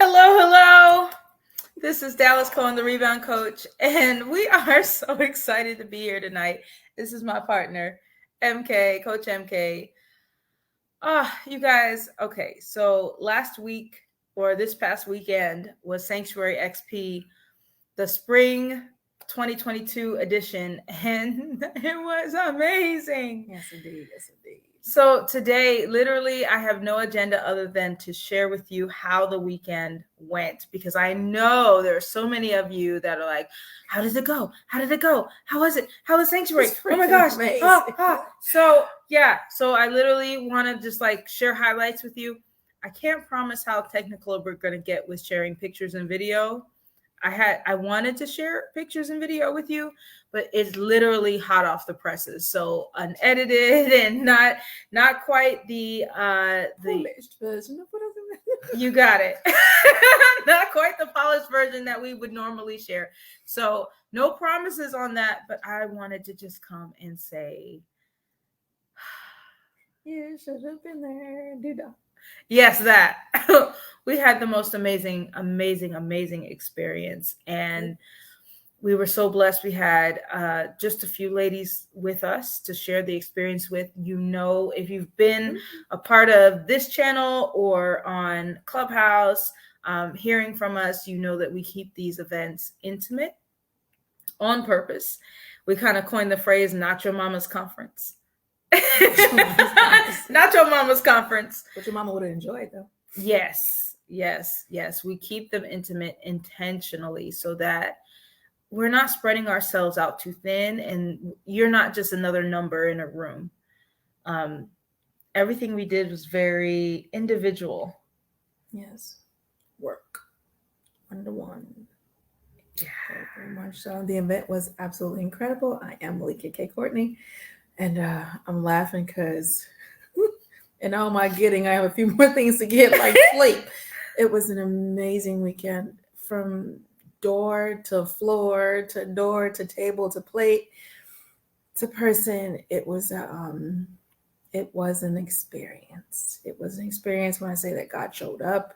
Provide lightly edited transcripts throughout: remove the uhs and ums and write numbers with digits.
Hello. This is Dallas Cohen, the Rebound Coach, and we are so excited to be here tonight. This is my partner, MK, Coach MK. You guys, okay, so last week or this past weekend was Sanctuary XP, the spring 2022 edition, and it was amazing. Yes, indeed. So today, literally, I have no agenda other than to share with you how the weekend went, because I know there are so many of you that are like, how did it go? How did it go? How was it? How was Sanctuary? Oh my gosh. So I literally want to just like share highlights with you. I can't promise how technical we're going to get with sharing pictures and video. I wanted to share pictures and video with you, but it's literally hot off the presses. So unedited and not quite the polished version of what you got it. Not quite the polished version that we would normally share. So no promises on that, but I wanted to just come and say, you should have been there, dude. Yes, that. We had the most amazing experience, and we were so blessed. We had just a few ladies with us to share the experience with. You know, if you've been a part of this channel or on Clubhouse, hearing from us, you know that we keep these events intimate on purpose. We kind of coined the phrase "Not Your Mama's Conference." Not your mama's conference. But your mama would have enjoyed, though. Yes. We keep them intimate intentionally so that we're not spreading ourselves out too thin, and you're not just another number in a room. Everything we did was very individual. Yes. Work. 1-to-1. Yeah. Very much so. The event was absolutely incredible. I am Malika K. Courtney. And I'm laughing because in all my getting, I have a few more things to get, like sleep. It was an amazing weekend, from door to floor to door to table to plate to person. It was an experience. It was an experience when I say that God showed up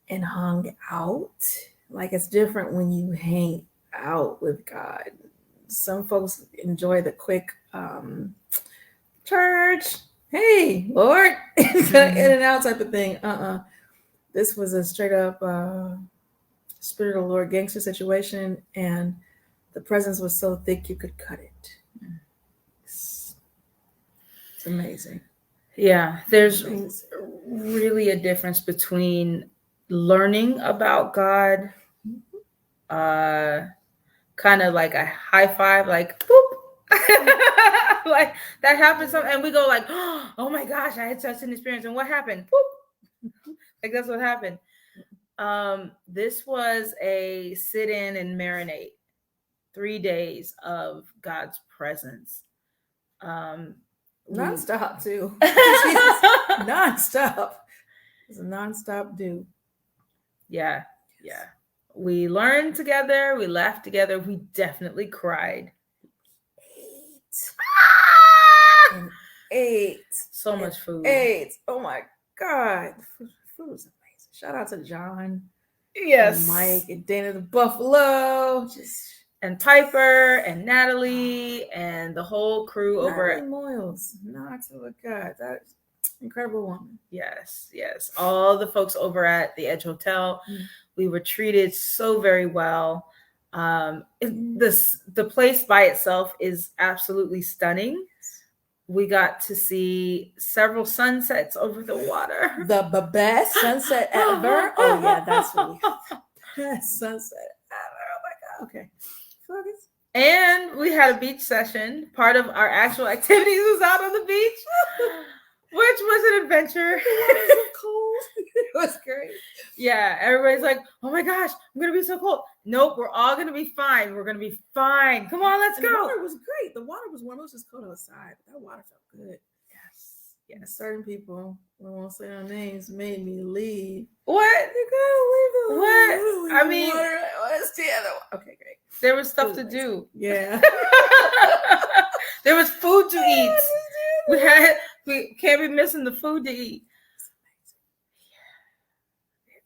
and hung out. Like, it's different when you hang out with God. Some folks enjoy the quick church, hey, Lord, in and out type of thing. This was a straight up Spirit of the Lord gangster situation, and the presence was so thick you could cut it. It's amazing. Yeah, there's really a difference between learning about God, kind of like a high five, like boop, like that happens, and we go like, oh my gosh, I had such an experience, and what happened? Boop. Like, that's what happened. This was a sit-in and marinate, 3 days of God's presence. Nonstop too. Nonstop. It's a nonstop do. Yeah. We learned together. We laughed together. We definitely cried. Ate. So much food. Oh my God. Food was amazing. Shout out to John. Yes. And Mike and Dana the Buffalo. And Piper and Natalie and the whole crew over at Moyles. Not to God. That's incredible woman. Yes. All the folks over at the Edge Hotel. We were treated so very well. The place by itself is absolutely stunning. We got to see several sunsets over the water. The best sunset ever. Oh yeah, that's really best sunset ever. Oh my God. Okay. And we had a beach session. Part of our actual activities was out on the beach, which was an adventure. It was so cold. It was great. Yeah, everybody's like, oh my gosh, I'm going to be so cold. Nope, we're all going to be fine. We're going to be fine. Come on, let's go. The water was great. The water was warm. It was just cold outside. But that water felt good. Yes. Certain people, we won't say their names, made me leave. What? You gotta leave What? I mean, okay, great. There was stuff to do. Yeah. There was food to eat. We can't be missing the food to eat.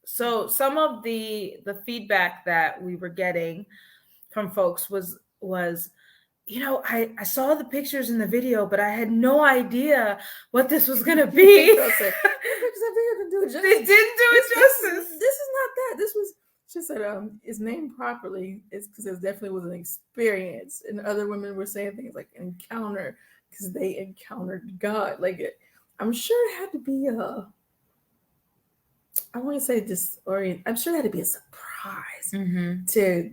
So some of the feedback that we were getting from folks was, I saw the pictures in the video, but I had no idea what this was gonna be. Girl said, "The pictures of video didn't do it They justice. didn't do it justice. This is not that. This was." She said, "It's named properly. It's because it definitely was an experience." And other women were saying things like encounter because they encountered God. Like I'm sure it had to be a. I want to say disorient. I'm sure it had to be a surprise to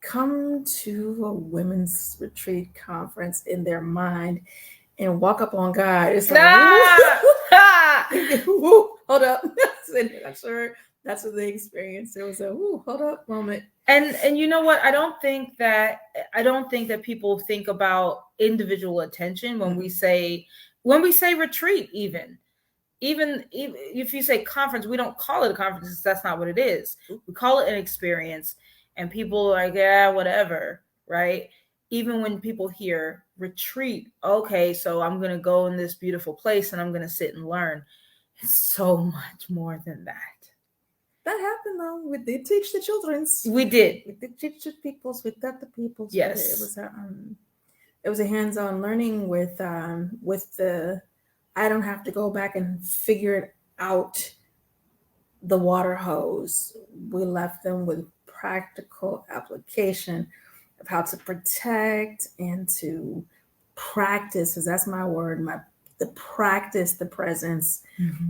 come to a women's retreat conference in their mind and walk up on God. It's like, woo, hold up. I'm sure that's what they experienced. There was a hold up moment. And you know what? I don't think that people think about individual attention when we say retreat. Even if you say conference, we don't call it a conference because that's not what it is. We call it an experience, and people are like, yeah, whatever, right? Even when people hear retreat, okay, so I'm going to go in this beautiful place and I'm going to sit and learn. It's so much more than that. That happened though. We did teach the children's. We did. We did teach the peoples. We taught the peoples. Yes. It was a hands-on learning with the. I don't have to go back and figure out the water hose. We left them with practical application of how to protect and to practice, because that's my word, the practice the presence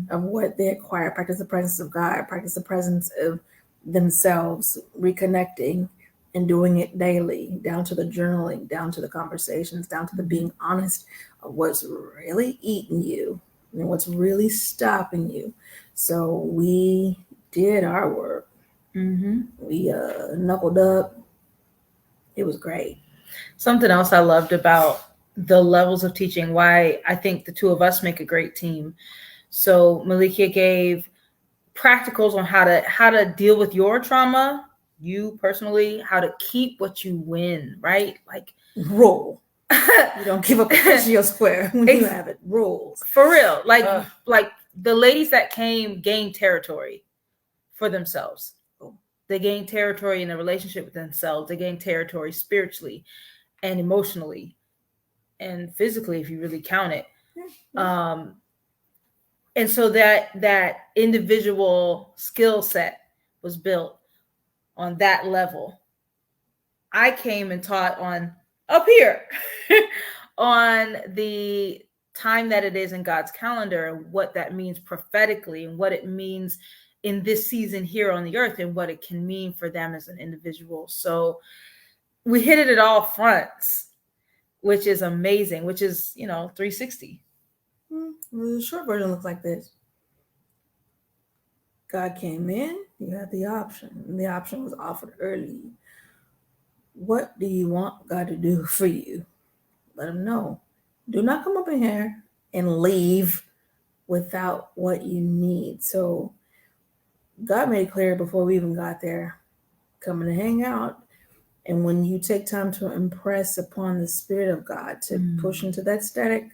of what they acquire, practice the presence of God, practice the presence of themselves, reconnecting and doing it daily, down to the journaling, down to the conversations, down to the being honest of what's really eating you and what's really stopping you. So we did our work. We knuckled up. It was great. Something else I loved about the levels of teaching, why I think the two of us make a great team. So Malikia gave practicals on how to deal with your trauma, you personally, how to keep what you win, right? Like roll. You don't give up a piece of your square when you have it. Rules. For real. Like the ladies that came gained territory for themselves. They gained territory in a relationship with themselves. They gained territory spiritually and emotionally and physically, if you really count it. And so that individual skill set was built on that level. I came and taught on up here on the time that it is in God's calendar, and what that means prophetically, and what it means in this season here on the earth, and what it can mean for them as an individual. So we hit it at all fronts, which is amazing, which is, 360. The short version looks like this. God came in, you had the option, and the option was offered early. What do you want God to do for you? Let him know. Do not come up in here and leave without what you need. So God made it clear before we even got there, coming to hang out. And when you take time to impress upon the Spirit of God, to push into that static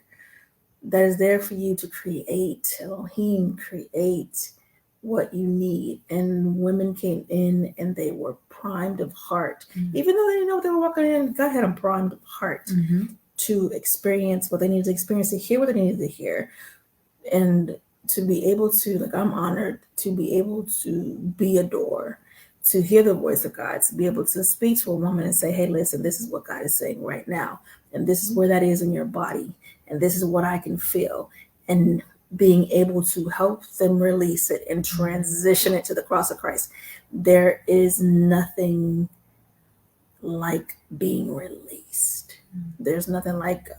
that is there for you to create, Elohim, create what you need. And women came in and they were primed of heart. Even though they didn't know what they were walking in, God had them primed of heart to experience what they needed to experience, to hear what they needed to hear. And to be able to, like, I'm honored to be able to be a door, to hear the voice of God, to be able to speak to a woman and say, hey, listen, this is what God is saying right now. And this is where that is in your body. And this is what I can feel. And being able to help them release it and transition it to the cross of Christ. There is nothing like being released. There's nothing like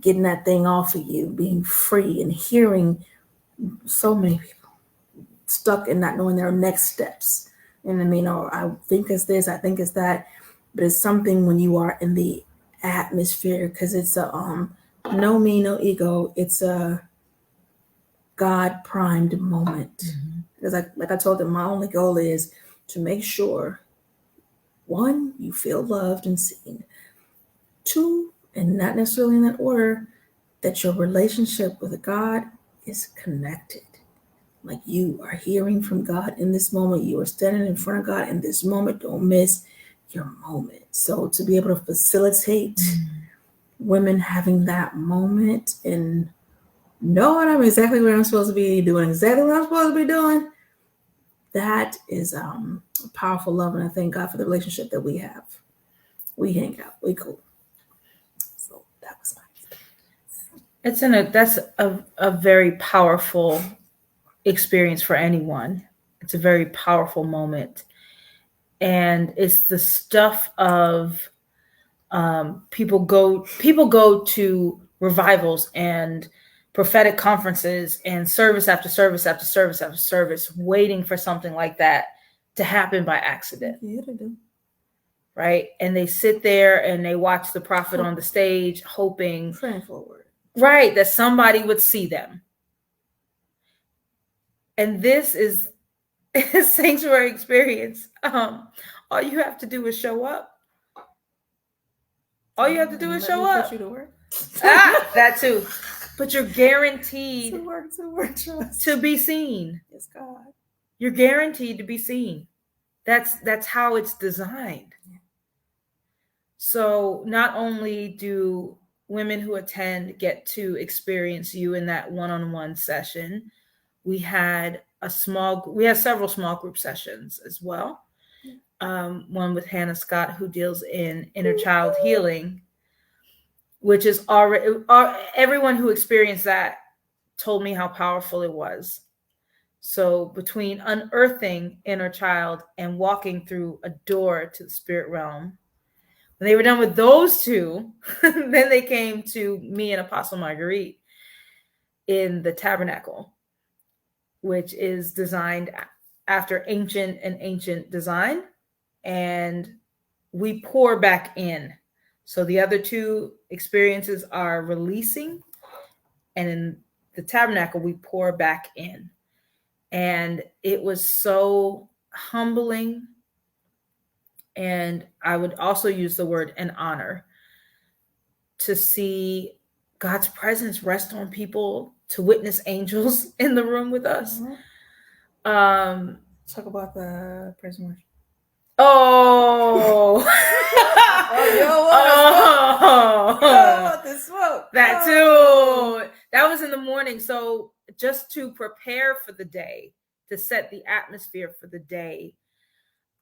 getting that thing off of you, being free, and hearing so many people stuck in not knowing their next steps. And I mean, I think it's this, I think it's that, but it's something when you are in the atmosphere, because it's a no me, no ego. It's a God primed moment. Because like I told them, my only goal is to make sure, one, you feel loved and seen. Two, and not necessarily in that order, that your relationship with God is connected. Like, you are hearing from God in this moment. You are standing in front of God in this moment. Don't miss your moment. So to be able to facilitate women having that moment and knowing I'm exactly where I'm supposed to be, doing exactly what I'm supposed to be doing, that is a powerful love. And I thank God for the relationship that we have. We hang out. We cool. So that was my That's a very powerful experience for anyone. It's a very powerful moment. And it's the stuff of people go to revivals and prophetic conferences and service after service after service after service, waiting for something like that to happen by accident. Yeah, they do. Right? And they sit there and they watch the prophet on the stage, hoping, praying forward, right, that somebody would see them. And this is a sanctuary experience. All you have to do is show up. All you have to do is show up. Put you to work. That too. But you're guaranteed to work, to be seen. Yes, God. You're guaranteed to be seen. That's how it's designed. Yeah. So not only do women who attend get to experience you in that one-on-one session, we had several small group sessions as well. One with Hannah Scott, who deals in inner child healing, which is already, everyone who experienced that told me how powerful it was. So between unearthing inner child and walking through a door to the spirit realm, when they were done with those two, then they came to me and Apostle Marguerite in the tabernacle, which is designed after ancient design. And we pour back in. So the other two experiences are releasing, and in the tabernacle, we pour back in. And it was so humbling. And I would also use the word an honor to see God's presence rest on people, to witness angels in the room with us. Mm-hmm. Talk about the praise and worship. Oh. The smoke. That too. That was in the morning. So just to prepare for the day, to set the atmosphere for the day,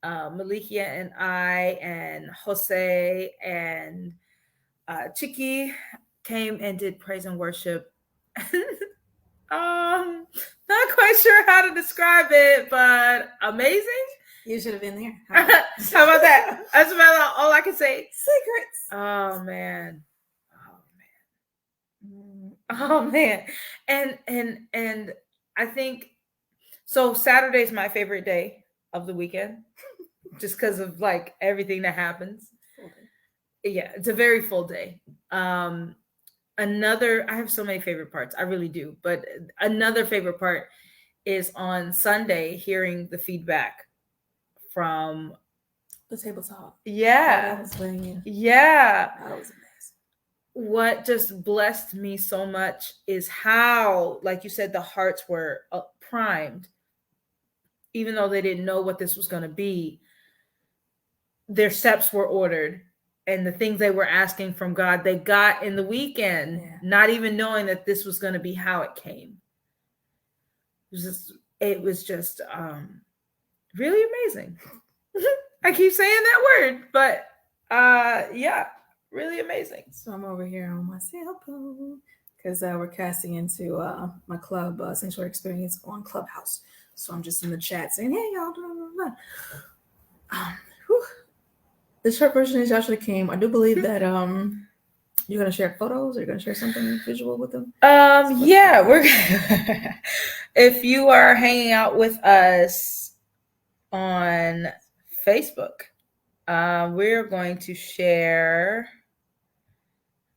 Malikia and I and Jose and Chiki came and did praise and worship. Not quite sure how to describe it, but amazing. You should have been there. How about that? That's about all I can say. Secrets. Oh man. And I think so. Saturday's my favorite day of the weekend, just because of like everything that happens. Yeah, it's a very full day. I have so many favorite parts. I really do. But another favorite part is on Sunday, hearing the feedback from the table talk. Yeah. That was banging. Yeah. That was amazing. What just blessed me so much is how, like you said, the hearts were primed. Even though they didn't know what this was going to be, their steps were ordered. And the things they were asking from God, they got in the weekend, not even knowing that this was going to be how it came. It was just really amazing. I keep saying that word, but yeah, really amazing. So I'm over here on my cell phone because we're casting into my club Sanctuary Experience on Clubhouse. So I'm just in the chat saying, hey, y'all, blah, blah, blah. The short version is y'all should have came. I do believe that you're gonna share photos or you're gonna share something visual with them. Yeah, we're if you are hanging out with us on Facebook, we're going to share.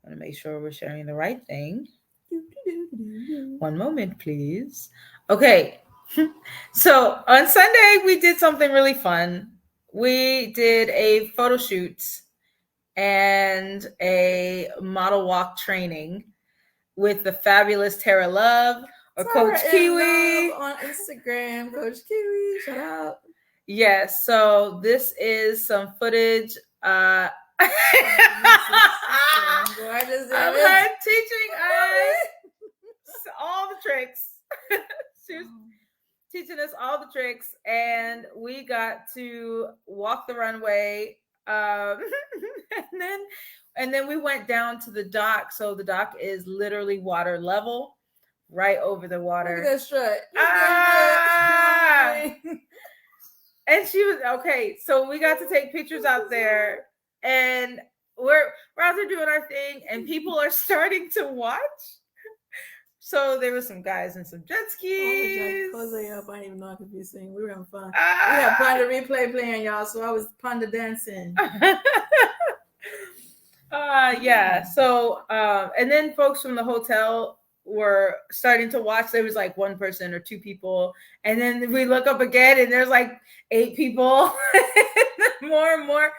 I want to make sure we're sharing the right thing. One moment, please. Okay. So on Sunday, we did something really fun. We did a photo shoot and a model walk training with the fabulous Tara Love, Tara Coach is Love Kiwi. on Instagram. Coach Kiwi, shout out. Yes, so this is some footage. Of Gorgeous her image. teaching us all the tricks. She was teaching us all the tricks, and we got to walk the runway. Um, and then we went down to the dock. So the dock is literally water level, right over the water. Look at that strut. And she was okay. So we got to take pictures out there, and we're out there doing our thing, and people are starting to watch. So there were some guys in some jet skis. Jose up. I didn't even know I could be singing. We were having fun. We had Panda Replay playing, y'all. So I was Panda dancing. Yeah. So and then folks from the hotel were starting to watch. There was like one person or two people, and then we look up again, and there's like 8 people, more and more.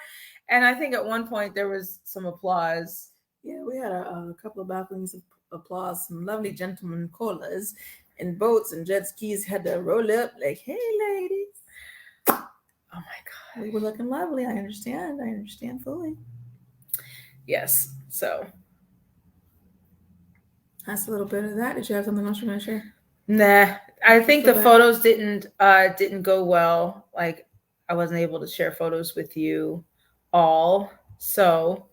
And I think at one point there was some applause. Yeah, we had a couple of balconies of applause. Some lovely gentlemen callers and boats and jet skis had to roll up like, "Hey, ladies." Oh my God. We were looking lovely. I understand fully. Yes. So that's a little bit of that. Did you have something else you want to share? Nah, I think the photos didn't go well. Like I wasn't able to share photos with you all. So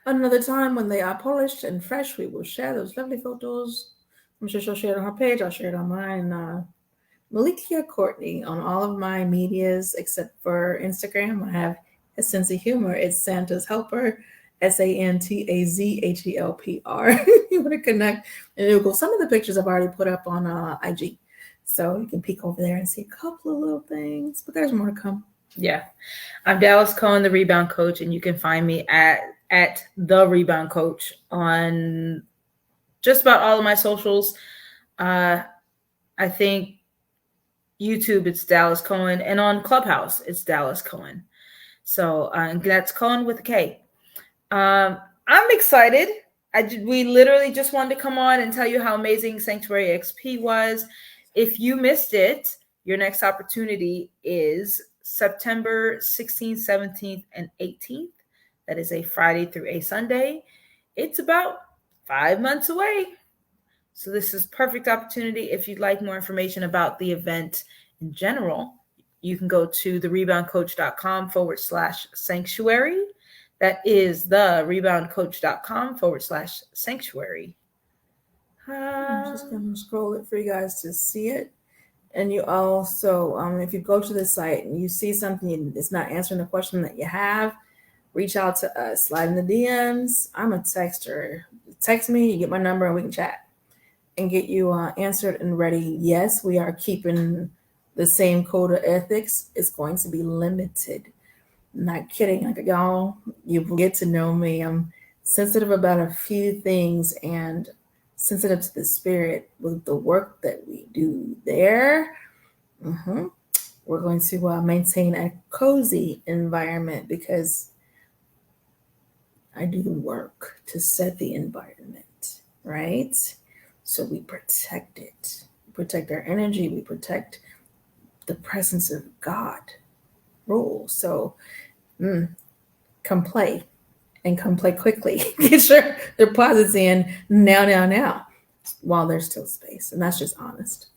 another time when they are polished and fresh, we will share those lovely photos. I'm sure she'll share it on her page. I'll share it on mine. Malikia Courtney on all of my medias except for Instagram. I have a sense of humor. It's Santa's Helper, SANTAZHELPR. You want to connect and it'll go. Some of the pictures I've already put up on IG, so you can peek over there and see a couple of little things. But there's more to come. Yeah, I'm Dallas Cohen, the Rebound Coach, and you can find me at the Rebound Coach on just about all of my socials. I think YouTube it's Dallas Cohen, and on Clubhouse it's Dallas Cohen. So that's Cohen with a K. I'm excited. We literally just wanted to come on and tell you how amazing Sanctuary XP was. If you missed it, your next opportunity is September 16th, 17th, and 18th. That is a Friday through a Sunday. It's about 5 months away. So this is perfect opportunity. If you'd like more information about the event in general, you can go to thereboundcoach.com/sanctuary. That is thereboundcoach.com/sanctuary. I'm just going to scroll it for you guys to see it. And you also, if you go to the site and you see something that's not answering the question that you have, reach out to us. Slide in the DMs. I'm a texter. Text me, you get my number, and we can chat and get you answered and ready. Yes, we are keeping the same code of ethics. It's going to be limited. Not kidding. Like y'all, you get to know me. I'm sensitive about a few things and sensitive to the spirit with the work that we do there. We're going to maintain a cozy environment because I do the work to set the environment, right? So we protect it. We protect our energy. We protect the presence of God rule. So come play and come play quickly. Get your deposits in now, while there's still space. And that's just honest.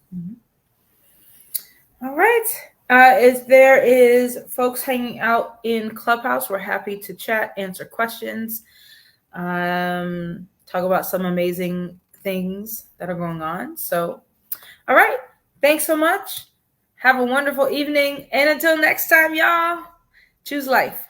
All right. If there is folks hanging out in Clubhouse, we're happy to chat, answer questions, talk about some amazing things that are going on. So, all right. Thanks so much. Have a wonderful evening. And until next time, y'all, choose life.